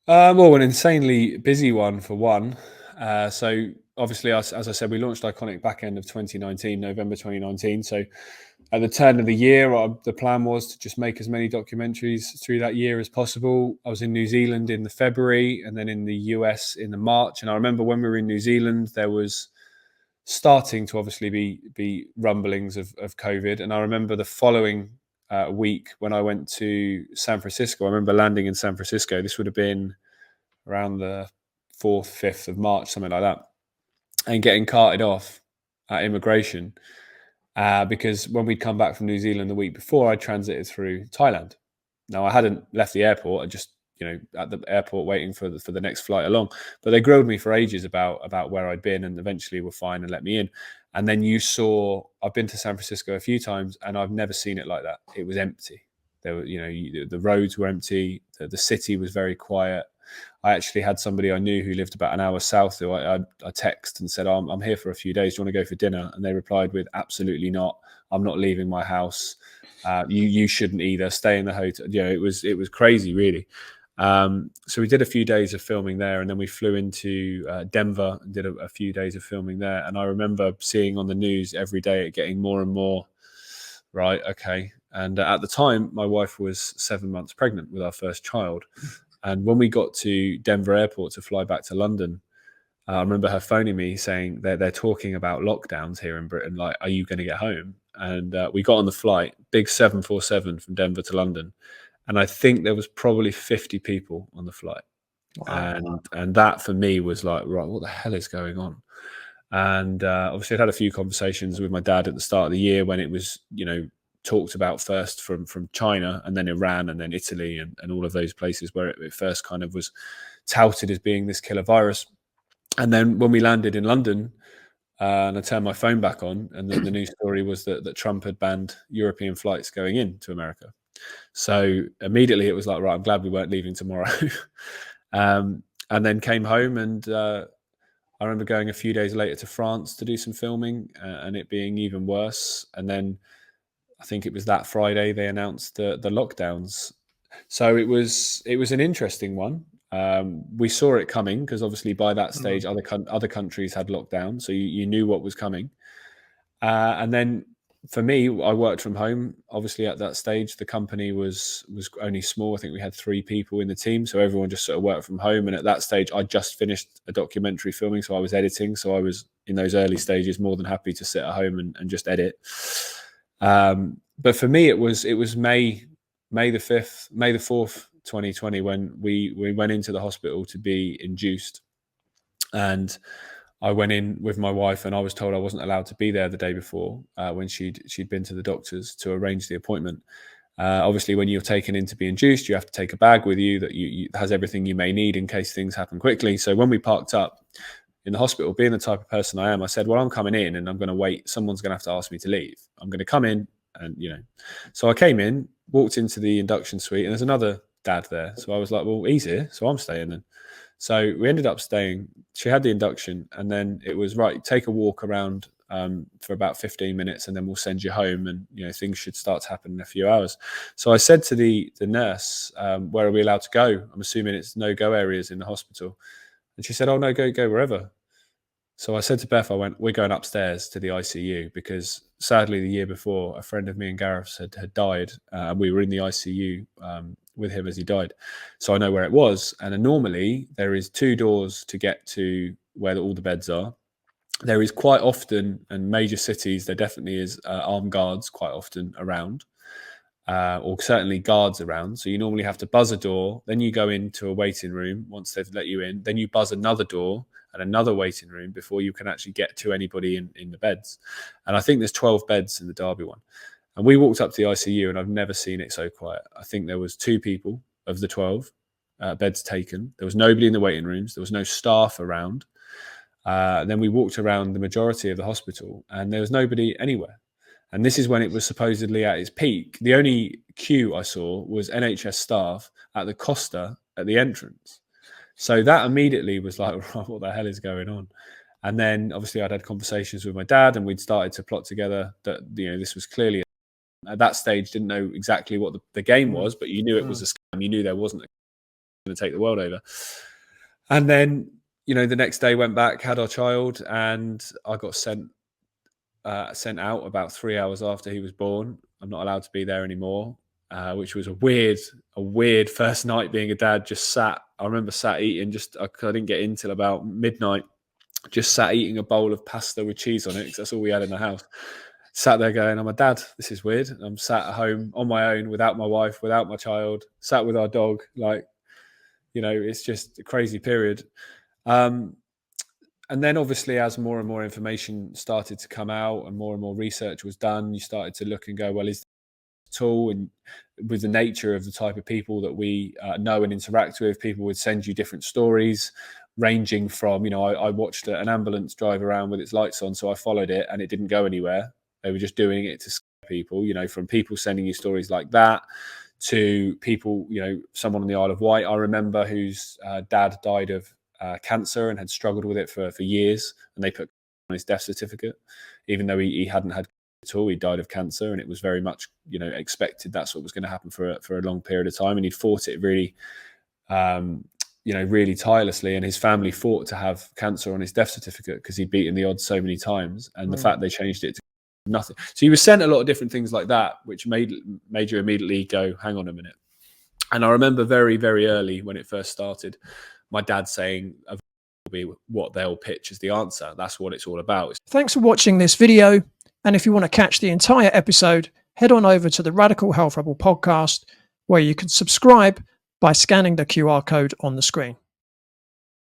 Well, an insanely busy one for one. So obviously, as I said, we launched Iconic back end of 2019, November 2019. So at the turn of the year, the plan was to just make as many documentaries through that year as possible. I was in New Zealand in the February, and then in the US in the March. And I remember when we were in New Zealand, there was starting to obviously be rumblings of COVID. And I remember the following week when I went to San Francisco. I remember landing in San Francisco. This would have been around the 4th, 5th of March, something like that, and getting carted off at immigration because when we'd come back from New Zealand the week before, I transited through Thailand. Now, I hadn't left the airport. I just, at the airport waiting for the next flight along. But they grilled me for ages about where I'd been, and eventually were fine and let me in. And then I've been to San Francisco a few times, and I've never seen it like that. It was empty. There were, the roads were empty. The city was very quiet. I actually had somebody I knew who lived about an hour south who I texted and said, I'm here for a few days. Do you want to go for dinner? And they replied with, absolutely not. I'm not leaving my house. You shouldn't either. Stay in the hotel. It was crazy, really. So we did a few days of filming there, and then we flew into Denver and did a few days of filming there. And I remember seeing on the news every day it getting more and more, right, okay. And at the time, my wife was 7 months pregnant with our first child. And when we got to Denver airport to fly back to London, I remember her phoning me saying they're talking about lockdowns here in Britain. Like, are you going to get home? And we got on the flight, big 747 from Denver to London. And I think there was probably 50 people on the flight. Wow. And that for me was like, right, what the hell is going on? And obviously I'd had a few conversations with my dad at the start of the year when it was, talked about first from China, and then Iran, and then Italy, and all of those places where it first kind of was touted as being this killer virus. And then when we landed in London, and I turned my phone back on, and the news story was that Trump had banned European flights going into America. So immediately it was like, right, I'm glad we weren't leaving tomorrow. And then came home, and I remember going a few days later to France to do some filming, and it being even worse. And then I think it was that Friday they announced the lockdowns. So it was an interesting one. We saw it coming because obviously by that stage other countries had lockdown, so you knew what was coming. And then for me, I worked from home. Obviously at that stage, the company was only small. I think we had 3 people in the team, so everyone just sort of worked from home. And at that stage, I just finished a documentary filming, so I was editing. So I was in those early stages more than happy to sit at home and just edit. But for me, it was May the 5th, May the 4th, 2020, when we went into the hospital to be induced. And I went in with my wife, and I was told I wasn't allowed to be there the day before when she'd been to the doctors to arrange the appointment. Obviously, when you're taken in to be induced, you have to take a bag with you that has everything you may need in case things happen quickly. So when we parked up in the hospital, being the type of person I am, I said, well, I'm coming in and I'm going to wait. Someone's going to have to ask me to leave. I'm going to come in and, So I came in, walked into the induction suite, and there's another dad there. So I was like, well, he's here, so I'm staying then. So we ended up staying. She had the induction, and then it was, right, take a walk around for about 15 minutes, and then we'll send you home, and things should start to happen in a few hours. So I said to the nurse, where are we allowed to go? I'm assuming it's no-go areas in the hospital. And she said, oh, no, go wherever. So I said to Beth, we're going upstairs to the ICU, because sadly the year before, a friend of me and Gareth's had died, and we were in the ICU with him as he died. So I know where it was. And normally there is 2 doors to get to where all the beds are. There is quite often, in major cities, there definitely is armed guards quite often around, or certainly guards around. So you normally have to buzz a door, then you go into a waiting room once they've let you in, then you buzz another door and another waiting room before you can actually get to anybody in the beds. And I think there's 12 beds in the Derby one. And we walked up to the ICU, and I've never seen it so quiet. I think there was 2 people of the 12 beds taken. There was nobody in the waiting rooms. There was no staff around. Then we walked around the majority of the hospital, and there was nobody anywhere. And this is when it was supposedly at its peak. The only queue I saw was NHS staff at the Costa at the entrance. So that immediately was like, what the hell is going on? And then obviously I'd had conversations with my dad, and we'd started to plot together that, this was clearly, at that stage, didn't know exactly what the game was, but you knew it was a scam. You knew there wasn't a going to take the world over. And then, the next day went back, had our child, and I got sent out about 3 hours after he was born. I'm not allowed to be there anymore, which was a weird first night being a dad. I remember sat eating, I didn't get in till about midnight, just sat eating a bowl of pasta with cheese on it, because that's all we had in the house. Sat there going, I'm a dad, this is weird. I'm sat at home on my own, without my wife, without my child, sat with our dog. It's just a crazy period. And then obviously, as more and more information started to come out and more research was done, you started to look and go, well, is this tool, and with the nature of the type of people that we know and interact with, people would send you different stories, ranging from, I watched an ambulance drive around with its lights on, so I followed it and it didn't go anywhere. They were just doing it to scare people, from people sending you stories like that to people, someone on the Isle of Wight, I remember, whose dad died of cancer and had struggled with it for years, and they put on his death certificate, even though he hadn't had at all. He died of cancer, and it was very much expected that's what was going to happen for a long period of time, and he'd fought it really really tirelessly, and his family fought to have cancer on his death certificate because he'd beaten the odds so many times, and the fact they changed it to nothing. So he was sent a lot of different things like that, which made you immediately go, hang on a minute. And I remember very, very early when it first started, my dad saying, what they'll pitch as the answer. That's what it's all about. Thanks for watching this video. And if you want to catch the entire episode, head on over to the Radical Health Rebel podcast, where you can subscribe by scanning the QR code on the screen.